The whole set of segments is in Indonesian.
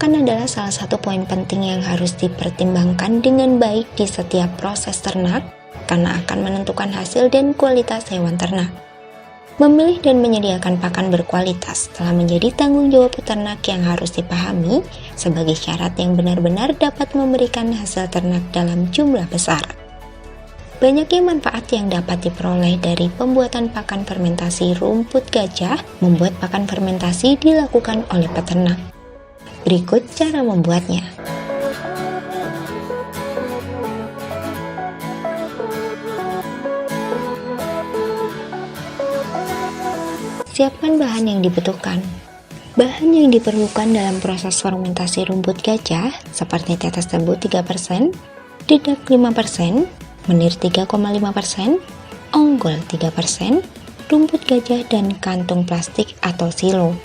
Pakan adalah salah satu poin penting yang harus dipertimbangkan dengan baik di setiap proses ternak karena akan menentukan hasil dan kualitas hewan ternak. Memilih dan menyediakan pakan berkualitas telah menjadi tanggung jawab peternak yang harus dipahami sebagai syarat yang benar-benar dapat memberikan hasil ternak dalam jumlah besar. Banyaknya manfaat yang dapat diperoleh dari pembuatan pakan fermentasi rumput gajah membuat pakan fermentasi dilakukan oleh peternak. Berikut cara membuatnya. Siapkan bahan yang dibutuhkan. Bahan yang diperlukan dalam proses fermentasi rumput gajah seperti tetes tebu 3%, dedak 5%, menir 3,5%, onggol 3%, rumput gajah dan kantung plastik atau silo.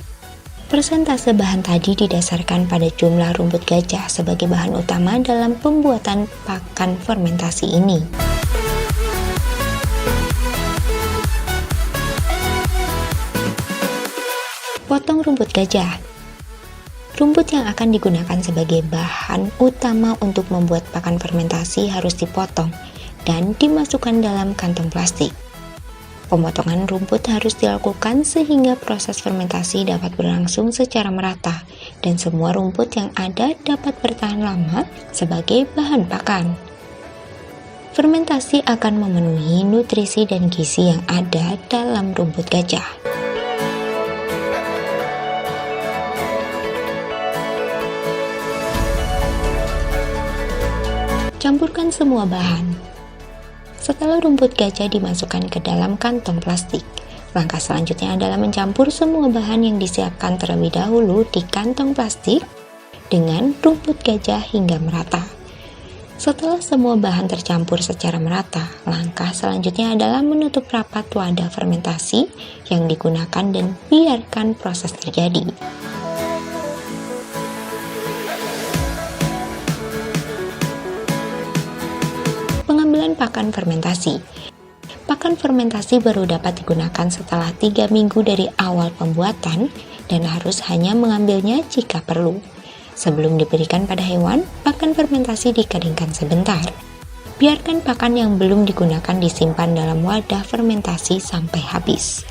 Persentase bahan tadi didasarkan pada jumlah rumput gajah sebagai bahan utama dalam pembuatan pakan fermentasi ini. Potong rumput gajah. Rumput yang akan digunakan sebagai bahan utama untuk membuat pakan fermentasi harus dipotong dan dimasukkan dalam kantong plastik. Pemotongan rumput harus dilakukan sehingga proses fermentasi dapat berlangsung secara merata dan semua rumput yang ada dapat bertahan lama sebagai bahan pakan. Fermentasi akan memenuhi nutrisi dan gizi yang ada dalam rumput gajah. Campurkan semua bahan. Setelah rumput gajah dimasukkan ke dalam kantong plastik, langkah selanjutnya adalah mencampur semua bahan yang disiapkan terlebih dahulu di kantong plastik dengan rumput gajah hingga merata. Setelah semua bahan tercampur secara merata, langkah selanjutnya adalah menutup rapat wadah fermentasi yang digunakan dan biarkan proses terjadi. Pengambilan pakan fermentasi. Pakan fermentasi baru dapat digunakan setelah 3 minggu dari awal pembuatan dan harus hanya mengambilnya jika perlu. Sebelum diberikan pada hewan, pakan fermentasi dikeringkan sebentar. Biarkan pakan yang belum digunakan disimpan dalam wadah fermentasi sampai habis.